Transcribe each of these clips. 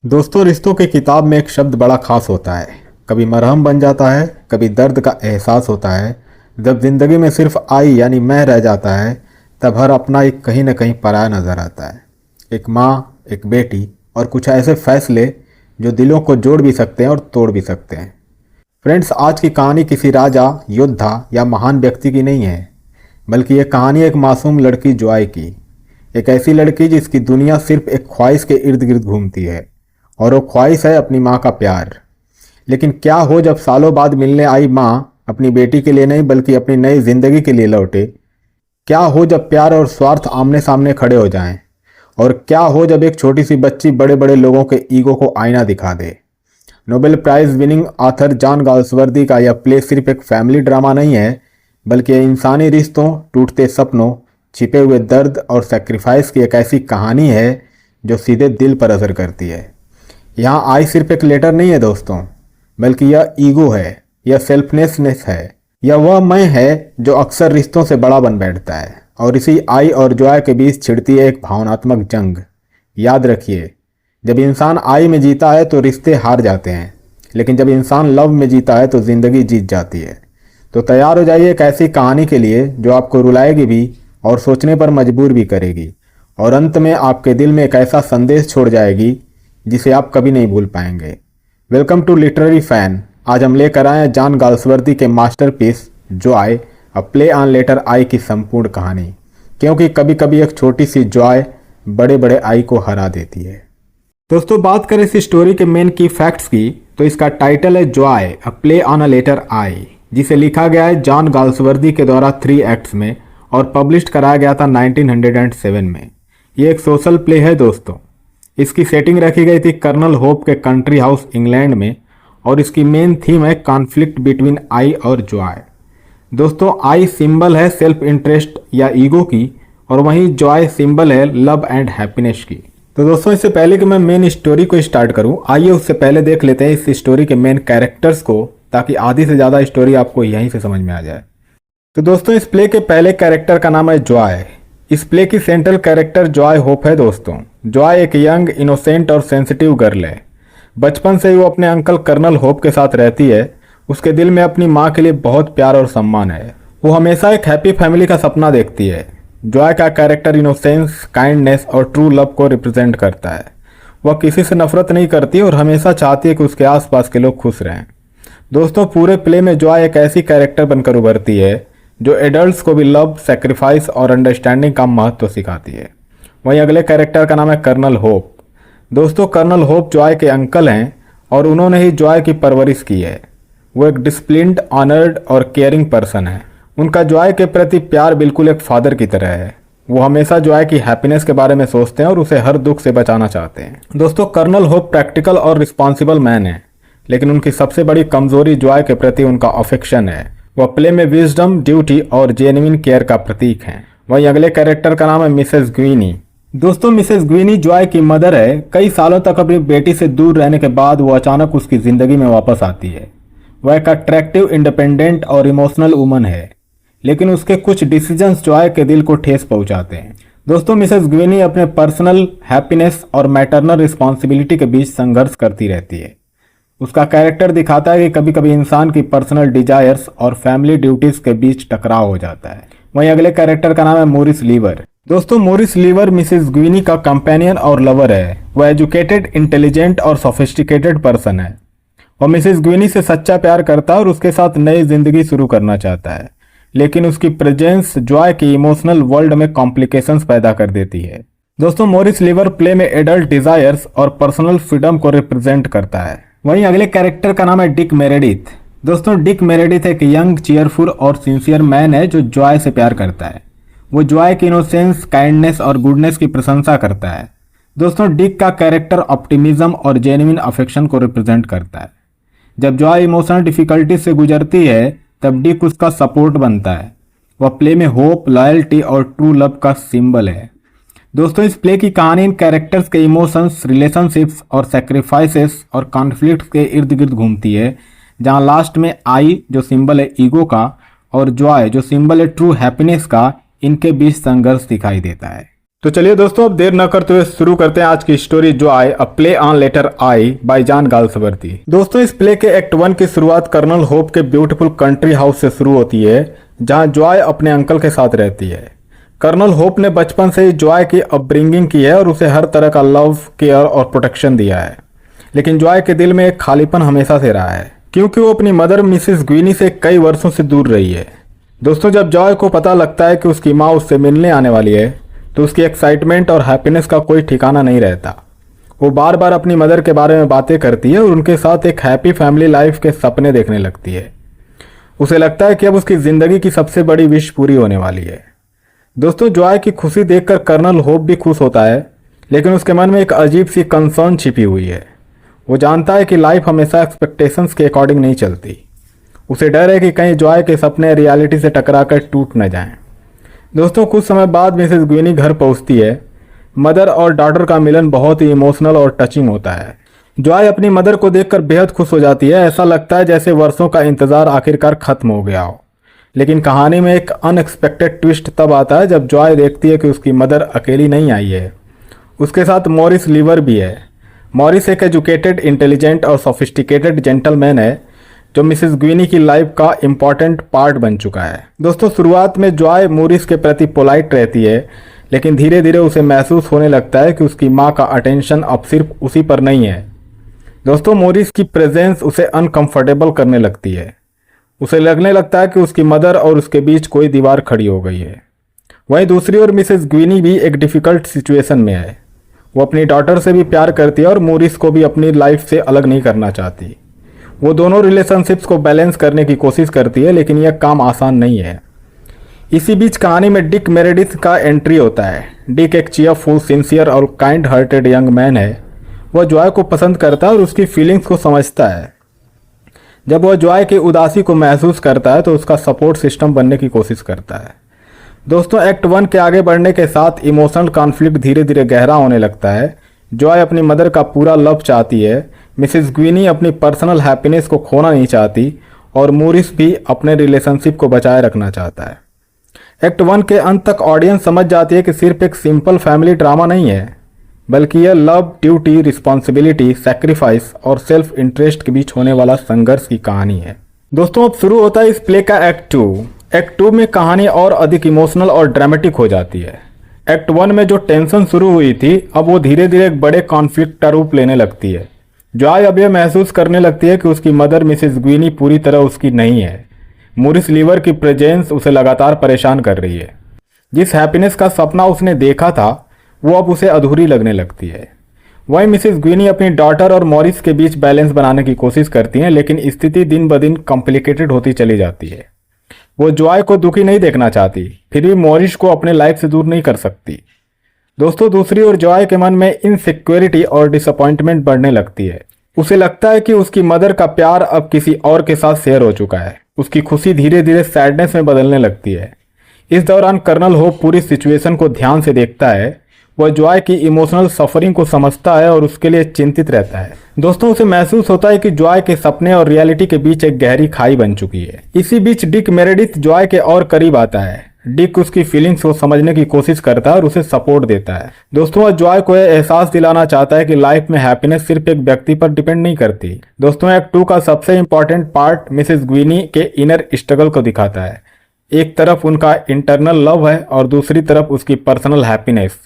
दोस्तों, रिश्तों की किताब में एक शब्द बड़ा खास होता है। कभी मरहम बन जाता है, कभी दर्द का एहसास होता है। जब जिंदगी में सिर्फ आई यानी मैं रह जाता है, तब हर अपना एक कहीं न कहीं पराया नजर आता है। एक माँ, एक बेटी और कुछ ऐसे फैसले जो दिलों को जोड़ भी सकते हैं और तोड़ भी सकते हैं। फ्रेंड्स, आज की कहानी किसी राजा, योद्धा या महान व्यक्ति की नहीं है, बल्कि ये कहानी एक मासूम लड़की जॉय की। एक ऐसी लड़की जिसकी दुनिया सिर्फ एक ख्वाहिश के इर्द गिर्द घूमती है, और वो ख्वाहिश है अपनी माँ का प्यार। लेकिन क्या हो जब सालों बाद मिलने आई माँ अपनी बेटी के लिए नहीं बल्कि अपनी नई जिंदगी के लिए लौटे? क्या हो जब प्यार और स्वार्थ आमने सामने खड़े हो जाएं? और क्या हो जब एक छोटी सी बच्ची बड़े बड़े लोगों के ईगो को आईना दिखा दे? Nobel prize winning author John Galsworthy का यह प्ले सिर्फ एक फैमिली ड्रामा नहीं है, बल्कि यह इंसानी रिश्तों, टूटते सपनों, छिपे हुए दर्द और सेक्रीफाइस की एक ऐसी कहानी है जो सीधे दिल पर असर करती है। यहाँ आई सिर्फ एक लेटर नहीं है दोस्तों, बल्कि यह ईगो है, यह सेल्फनेसनेस है, यह वह मैं है जो अक्सर रिश्तों से बड़ा बन बैठता है। और इसी आई और जॉय के बीच छिड़ती है एक भावनात्मक जंग। याद रखिए, जब इंसान आई में जीता है तो रिश्ते हार जाते हैं, लेकिन जब इंसान लव में जीता है तो जिंदगी जीत जाती है। तो तैयार हो जाइए एक ऐसी कहानी के लिए जो आपको रुलाएगी भी और सोचने पर मजबूर भी करेगी, और अंत में आपके दिल में एक ऐसा संदेश छोड़ जाएगी जिसे आप कभी नहीं भूल पाएंगे। Welcome to literary fan. आज हम लेकर आए हैं जॉन गाल्सवर्दी के masterpiece Joy, a play on letter I की संपूर्ण कहानी, क्योंकि कभी कभी एक छोटी सी जॉय बड़े बड़े आई को हरा देती है। दोस्तों, बात करें इस स्टोरी के मेन की फैक्ट्स की, तो इसका टाइटल है Joy, a play on a letter I, जिसे लिखा गया है जॉन गाल्सवर्दी के द्वारा 3 एक्ट्स में और पब्लिश कराया गया था 1907 में। ये एक सोशल प्ले है दोस्तों। इसकी सेटिंग रखी गई थी कर्नल होप के कंट्री हाउस इंग्लैंड में, और इसकी मेन थीम है कॉन्फ्लिक्ट बिटवीन आई और जॉय। दोस्तों, आई सिंबल है सेल्फ इंटरेस्ट या ईगो की, और वहीं जॉय सिंबल है लव एंड हैप्पीनेस की। तो दोस्तों, इससे पहले कि मैं मेन स्टोरी को स्टार्ट करूं, आइए उससे पहले देख लेते हैं इस स्टोरी के मेन कैरेक्टर्स को, ताकि आधी से ज़्यादा स्टोरी आपको यहीं से समझ में आ जाए। तो दोस्तों, इस प्ले के पहले कैरेक्टर का नाम है जॉय। इस प्ले की सेंट्रल कैरेक्टर जॉय होप है दोस्तों। जॉय एक यंग, इनोसेंट और सेंसिटिव गर्ल है। बचपन से ही वो अपने अंकल कर्नल होप के साथ रहती है। उसके दिल में अपनी माँ के लिए बहुत प्यार और सम्मान है। वो हमेशा एक हैप्पी फैमिली का सपना देखती है। जॉय का कैरेक्टर इनोसेंस, काइंडनेस और ट्रू लव को रिप्रेजेंट करता है। वह किसी से नफरत नहीं करती और हमेशा चाहती है कि उसके आसपास के लोग खुश रहें। दोस्तों, पूरे प्ले में जॉय एक ऐसी कैरेक्टर बनकर उभरती है जो एडल्ट्स को भी लव, सेक्रीफाइस और अंडरस्टैंडिंग का महत्व सिखाती है। वहीं अगले कैरेक्टर का नाम है कर्नल होप। दोस्तों, कर्नल होप जॉय के अंकल हैं और उन्होंने ही जॉय की परवरिश की है। वो एक डिसिप्लिन्ड, ऑनर्ड और केयरिंग पर्सन है। उनका जॉय के प्रति प्यार बिल्कुल एक फादर की तरह है। वो हमेशा जॉय की हैप्पीनेस के बारे में सोचते हैं और उसे हर दुख से बचाना चाहते हैं। दोस्तों, कर्नल होप प्रैक्टिकल और रिस्पॉन्सिबल मैन है, लेकिन उनकी सबसे बड़ी कमजोरी जॉय के प्रति उनका अफेक्शन है। वह प्ले में विजडम, ड्यूटी और जेन्युइन केयर का प्रतीक हैं। वहीं अगले कैरेक्टर का नाम है मिसेस ग्वीनी। दोस्तों, मिसेस ग्वीनी जॉय की मदर है। कई सालों तक अपनी बेटी से दूर रहने के बाद वो अचानक उसकी जिंदगी में वापस आती है। वह एक अट्रैक्टिव, इंडिपेंडेंट और इमोशनल वुमन है, लेकिन उसके कुछ डिसीजंस जॉय के दिल को ठेस पहुंचाते हैं। दोस्तों, मिसेस ग्वीनी अपने पर्सनल हैप्पीनेस और मैटरनल रिस्पॉन्सिबिलिटी के बीच संघर्ष करती रहती है। उसका कैरेक्टर दिखाता है कि कभी कभी इंसान की पर्सनल डिजायर्स और फैमिली ड्यूटीज के बीच टकराव हो जाता है। वहीं अगले कैरेक्टर का नाम है मॉरिस लीवर। दोस्तों, मॉरिस लीवर मिसेस ग्वीनी का कंपेनियन और लवर है। वह एजुकेटेड, इंटेलिजेंट और सोफिस्टिकेटेड पर्सन है। वह मिसेस ग्वीनी से सच्चा प्यार करता है और उसके साथ नई जिंदगी शुरू करना चाहता है, लेकिन उसकी प्रेजेंस जॉय की इमोशनल वर्ल्ड में कॉम्प्लिकेशंस पैदा कर देती है। दोस्तों, मॉरिस लीवर प्ले में एडल्ट डिजायर्स और पर्सनल फ्रीडम को रिप्रेजेंट करता है। वहीं अगले कैरेक्टर का नाम है डिक मेरेडिथ। दोस्तों, डिक मेरेडिथ एक यंग, चीयरफुल और सिंसियर मैन है जो जॉय से प्यार करता है। वो जॉय की इनोसेंस, काइंडनेस और गुडनेस की प्रशंसा करता है। दोस्तों, डिक का कैरेक्टर ऑप्टिमिज्म और जेन्युइन अफेक्शन को रिप्रेजेंट करता है। जब जॉय इमोशनल डिफिकल्टी से गुजरती है, तब डिक उसका सपोर्ट बनता है। वह प्ले में होप, लॉयल्टी और ट्रू लव का सिंबल है। दोस्तों, इस प्ले की कहानी इन कैरेक्टर्स के इमोशंस, रिलेशनशिप्स और सेक्रीफाइसेस और कॉन्फ्लिक्ट के इर्द गिर्द घूमती है, जहां लास्ट में आई जो सिंबल है ईगो का और जॉय जो सिंबल है ट्रू हैप्पीनेस का, इनके बीच संघर्ष दिखाई देता है। तो चलिए दोस्तों, अब देर न करते हुए शुरू करते हैं आज की story Joy a play on letter I by John Galsworthy. दोस्तों, इस प्ले के एक्ट 1 की शुरुआत कर्नल होप के ब्यूटीफुल कंट्री हाउस से शुरू होती है, जहां जॉय अपने अंकल के साथ रहती है। कर्नल होप ने बचपन से ही जॉय की अपब्रिंगिंग की है और उसे हर तरह का लव, केयर और प्रोटेक्शन दिया है। लेकिन जॉय के दिल में एक खालीपन हमेशा से रहा है, क्योंकि वो अपनी मदर मिसिस ग्वीनी से कई वर्षों से दूर रही है। दोस्तों, जब जॉय को पता लगता है कि उसकी माँ उससे मिलने आने वाली है, तो उसकी एक्साइटमेंट और हैप्पीनेस का कोई ठिकाना नहीं रहता। वो बार बार अपनी मदर के बारे में बातें करती है और उनके साथ एक हैप्पी फैमिली लाइफ के सपने देखने लगती है। उसे लगता है कि अब उसकी ज़िंदगी की सबसे बड़ी विश पूरी होने वाली है। दोस्तों, जॉय की खुशी देखकर कर्नल होप भी खुश होता है, लेकिन उसके मन में एक अजीब सी कंसर्न छिपी हुई है। वो जानता है कि लाइफ हमेशा एक्सपेक्टेशंस के अकॉर्डिंग नहीं चलती। उसे डर है कि कहीं जॉय के सपने रियलिटी से टकराकर टूट न जाएं। दोस्तों, कुछ समय बाद मिसेस ग्वीनी घर पहुंचती है। मदर और डॉटर का मिलन बहुत ही इमोशनल और टचिंग होता है। जॉय अपनी मदर को देखकर बेहद खुश हो जाती है। ऐसा लगता है जैसे वर्षों का इंतजार आखिरकार खत्म हो गया हो। लेकिन कहानी में एक अनएक्सपेक्टेड ट्विस्ट तब आता है जब जॉय देखती है कि उसकी मदर अकेली नहीं आई है, उसके साथ मॉरिस लीवर भी है। मॉरिस एक एजुकेटेड, इंटेलिजेंट और सोफिस्टिकेटेड जेंटलमैन है, जो मिसेस ग्वीनी की लाइफ का इम्पॉर्टेंट पार्ट बन चुका है। दोस्तों, शुरुआत में जॉय मॉरिस के प्रति पोलाइट रहती है, लेकिन धीरे धीरे उसे महसूस होने लगता है कि उसकी माँ का अटेंशन अब सिर्फ उसी पर नहीं है। दोस्तों, मॉरिस की प्रेजेंस उसे अनकंफर्टेबल करने लगती है। उसे लगने लगता है कि उसकी मदर और उसके बीच कोई दीवार खड़ी हो गई है। वहीं दूसरी ओर मिसेस ग्वीनी भी एक डिफ़िकल्ट सिचुएशन में है। वो अपनी डॉटर से भी प्यार करती है और मॉरिस को भी अपनी लाइफ से अलग नहीं करना चाहती। वो दोनों रिलेशनशिप्स को बैलेंस करने की कोशिश करती है, लेकिन यह काम आसान नहीं है। इसी बीच कहानी में डिक मेरेडिथ का एंट्री होता है। डिक एक चीयरफुल, सिंसियर और काइंड हार्टेड यंग मैन है। वह जॉय को पसंद करता है और उसकी फीलिंग्स को समझता है। जब वह जॉय की उदासी को महसूस करता है तो उसका सपोर्ट सिस्टम बनने की कोशिश करता है। दोस्तों, एक्ट 1 के आगे बढ़ने के साथ इमोशनल कॉन्फ्लिक्ट धीरे धीरे गहरा होने लगता है। जॉय अपनी मदर का पूरा लव चाहती है, मिसेस ग्वीनी अपनी पर्सनल हैप्पीनेस को खोना नहीं चाहती और मॉरिस भी अपने रिलेशनशिप को बचाए रखना चाहता है। एक्ट 1 के अंत तक ऑडियंस समझ जाती है कि सिर्फ एक सिंपल फैमिली ड्रामा नहीं है, बल्कि यह लव, ड्यूटी, रिस्पॉन्सिबिलिटी, सैक्रिफाइस और सेल्फ इंटरेस्ट के बीच होने वाला संघर्ष की कहानी है। दोस्तों, अब शुरू होता है इस प्ले का एक्ट 2। एक्ट 2 में कहानी और अधिक इमोशनल और ड्रामेटिक हो जाती है। एक्ट 1 में जो टेंशन शुरू हुई थी, अब वो धीरे धीरे एक बड़े कॉन्फ्लिक्ट का रूप लेने लगती है। जॉय अब यह महसूस करने लगती है कि उसकी मदर मिसेस ग्वीनी पूरी तरह उसकी नहीं है। मॉरिस लीवर की प्रेजेंस उसे लगातार परेशान कर रही है। जिस हैप्पीनेस का सपना उसने देखा था, वो अब उसे अधूरी लगने लगती है। वहीं मिसेस ग्वीनी अपनी डॉटर और मॉरिस के बीच बैलेंस बनाने की कोशिश करती हैं, लेकिन स्थिति दिन ब दिन कॉम्प्लिकेटेड होती चली जाती है। वो जॉय को दुखी नहीं देखना चाहती, फिर भी मॉरिस को अपने लाइफ से दूर नहीं कर सकती। दोस्तों, दूसरी ओर जॉय के मन में इनसिक्योरिटी और डिसअपॉइंटमेंट बढ़ने लगती है। उसे लगता है कि उसकी मदर का प्यार अब किसी और के साथ शेयर हो चुका है। उसकी खुशी धीरे धीरे सैडनेस में बदलने लगती है। इस दौरान कर्नल होप पूरी सिचुएशन को ध्यान से देखता है। वह जॉय की इमोशनल सफरिंग को समझता है और उसके लिए चिंतित रहता है। दोस्तों, उसे महसूस होता है कि जॉय के सपने और रियलिटी के बीच एक गहरी खाई बन चुकी है। इसी बीच डिक मेरेडिथ जॉय के और करीब आता है। डिक उसकी फीलिंग्स को समझने की कोशिश करता है और उसे सपोर्ट देता है। दोस्तों, वह जॉय को यह एहसास दिलाना चाहता है कि लाइफ में हैप्पीनेस सिर्फ एक व्यक्ति पर डिपेंड नहीं करती। दोस्तों, एक्ट 2 का सबसे इंपॉर्टेंट पार्ट मिसेस ग्वीनी के इनर स्ट्रगल को दिखाता है। एक तरफ उनका इंटरनल लव है और दूसरी तरफ उसकी पर्सनल हैप्पीनेस।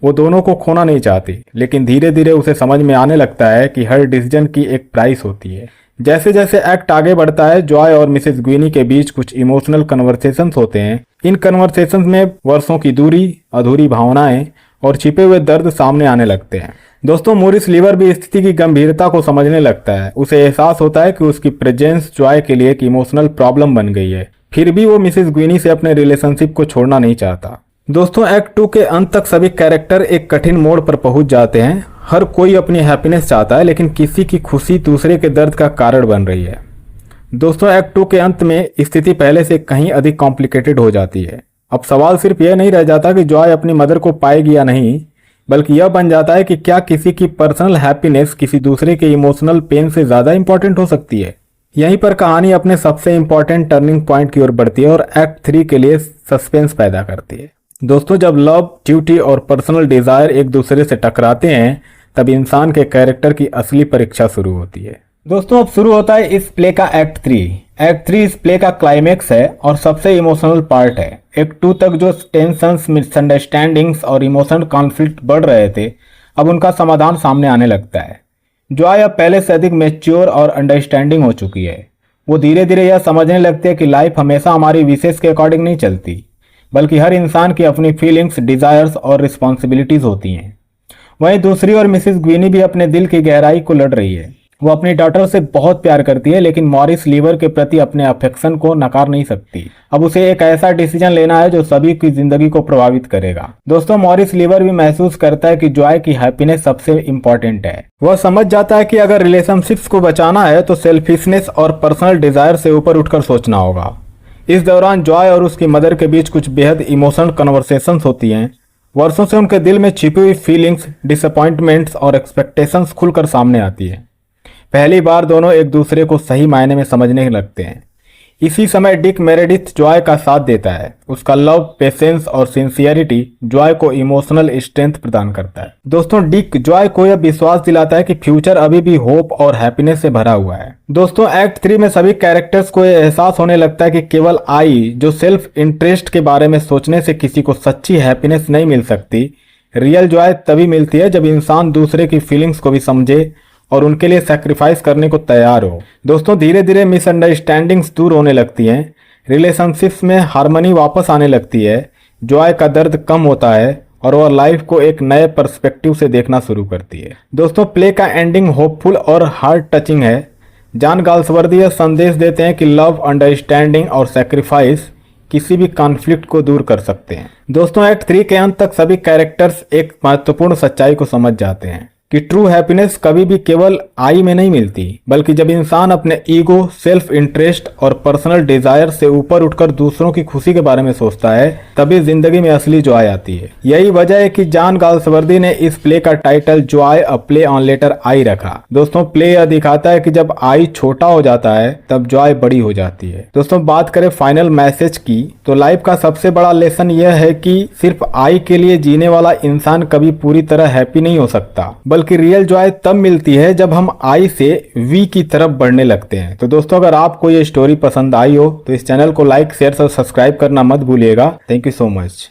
वो दोनों को खोना नहीं चाहती, लेकिन धीरे धीरे उसे समझ में आने लगता है कि हर डिसीजन की एक प्राइस होती है। जैसे जैसे एक्ट आगे बढ़ता है, जॉय और मिसेस ग्वीनी के बीच कुछ इमोशनल कन्वर्सेशंस होते हैं। इन कन्वर्सेशंस में वर्षों की दूरी, अधूरी भावनाएं और छिपे हुए दर्द सामने आने लगते हैं। दोस्तों, मॉरिस लीवर भी स्थिति की गंभीरता को समझने लगता है। उसे एहसास होता है कि उसकी प्रेजेंस जॉय के लिए एक इमोशनल प्रॉब्लम बन गई है। फिर भी वो मिसेस ग्वीनी से अपने रिलेशनशिप को छोड़ना नहीं चाहता। दोस्तों, एक्ट 2 के अंत तक सभी कैरेक्टर एक कठिन मोड़ पर पहुंच जाते हैं। हर कोई अपनी हैप्पीनेस चाहता है, लेकिन किसी की खुशी दूसरे के दर्द का कारण बन रही है। दोस्तों, एक्ट 2 के अंत में स्थिति पहले से कहीं अधिक कॉम्प्लिकेटेड हो जाती है। अब सवाल सिर्फ यह नहीं रह जाता कि जॉय अपनी मदर को पाएगी या नहीं, बल्कि यह बन जाता है कि क्या किसी की पर्सनल हैप्पीनेस किसी दूसरे के इमोशनल पेन से ज़्यादा इंपॉर्टेंट हो सकती है। यहीं पर कहानी अपने सबसे इंपॉर्टेंट टर्निंग पॉइंट की ओर बढ़ती है और एक्ट 3 के लिए सस्पेंस पैदा करती है। दोस्तों जब लव, ड्यूटी और पर्सनल डिजायर एक दूसरे से टकराते हैं तब इंसान के कैरेक्टर की असली परीक्षा शुरू होती है। दोस्तों अब शुरू होता है इस प्ले का एक्ट 3। एक्ट 3 इस प्ले का क्लाइमेक्स है और सबसे इमोशनल पार्ट है। एक्ट 2 तक जो टेंशंस, मिसअंडरस्टैंडिंग्स और इमोशनल कॉन्फ्लिक्ट बढ़ रहे थे, अब उनका समाधान सामने आने लगता है। जॉय अब पहले से अधिक मैच्योर और अंडरस्टैंडिंग हो चुकी है। वो धीरे धीरे यह समझने लगती है कि लाइफ हमेशा हमारी विशेष के अकॉर्डिंग नहीं चलती, बल्कि हर इंसान की अपनी फीलिंग्स, डिजायर्स और रिस्पॉन्सिबिलिटीज होती हैं। वहीं दूसरी ओर मिसिस ग्वीनी भी अपने दिल की गहराई को लड़ रही है। वो अपनी डॉटर से बहुत प्यार करती है, लेकिन मॉरिस लीवर के प्रति अपने अफेक्शन को नकार नहीं सकती। अब उसे एक ऐसा डिसीजन लेना है जो सभी की जिंदगी को प्रभावित करेगा। दोस्तों मॉरिस लीवर भी महसूस करता है कि जॉय की हैप्पीनेस सबसे इंपॉर्टेंट है। वह समझ जाता है कि अगर रिलेशनशिप्स को बचाना है तो सेल्फिशनेस और पर्सनल डिजायर से ऊपर उठकर सोचना होगा। इस दौरान जॉय और उसकी मदर के बीच कुछ बेहद इमोशनल कन्वर्सेशंस होती हैं। वर्षों से उनके दिल में छिपी हुई फीलिंग्स, डिसअपॉइंटमेंट्स और एक्सपेक्टेशंस खुलकर सामने आती है। पहली बार दोनों एक दूसरे को सही मायने में समझने लगते हैं। इसी समय डिक मेरेडिथ जॉय का साथ देता है। उसका लव, पेशेंस और सिंसियरिटी जॉय को इमोशनल स्ट्रेंथ प्रदान करता है। दोस्तों डिक जॉय को यह विश्वास दिलाता है कि फ्यूचर अभी भी होप और हैप्पीनेस से भरा हुआ है। दोस्तों एक्ट 3 में सभी कैरेक्टर्स को यह एहसास होने लगता है कि केवल आई जो सेल्फ इंटरेस्ट के बारे में सोचने से किसी को सच्ची हैप्पीनेस नहीं मिल सकती। रियल जॉय तभी मिलती है जब इंसान दूसरे की फीलिंग्स को भी समझे और उनके लिए सैक्रिफाइस करने को तैयार हो। दोस्तों धीरे धीरे मिसअंडरस्टैंडिंग्स दूर होने लगती हैं, रिलेशनशिप्स में हार्मनी वापस आने लगती है, जॉय का दर्द कम होता है और वह लाइफ को एक नए पर्सपेक्टिव से देखना शुरू करती है। दोस्तों प्ले का एंडिंग होपफुल और हार्ट टचिंग है। जॉन गाल्सवर्दी यह संदेश देते हैं कि लव, अंडरस्टैंडिंग और सैक्रिफाइस किसी भी कॉन्फ्लिक्ट को दूर कर सकते हैं। दोस्तों एक्ट 3 के अंत तक सभी कैरेक्टर्स एक महत्वपूर्ण सच्चाई को समझ जाते हैं कि ट्रू हैप्पीनेस कभी भी केवल आई में नहीं मिलती, बल्कि जब इंसान अपने ईगो, सेल्फ इंटरेस्ट और पर्सनल डिजायर से ऊपर उठकर दूसरों की खुशी के बारे में सोचता है, तभी जिंदगी में असली जॉय आती है। यही वजह है कि जॉन गाल्सवर्दी ने इस प्ले का title Joy a play on letter I रखा। दोस्तों प्ले यह दिखाता है कि जब आई छोटा हो जाता है तब जॉय बड़ी हो जाती है। दोस्तों बात करें फाइनल मैसेज की, तो लाइफ का सबसे बड़ा लेसन यह है कि सिर्फ आई के लिए जीने वाला इंसान कभी पूरी तरह हैप्पी नहीं हो सकता, बल्कि रियल जॉय तब मिलती है जब हम आई से वी की तरफ बढ़ने लगते हैं। तो दोस्तों अगर आपको ये स्टोरी पसंद आई हो तो इस चैनल को लाइक, शेयर और सब्सक्राइब करना मत भूलिएगा। Thank you so much.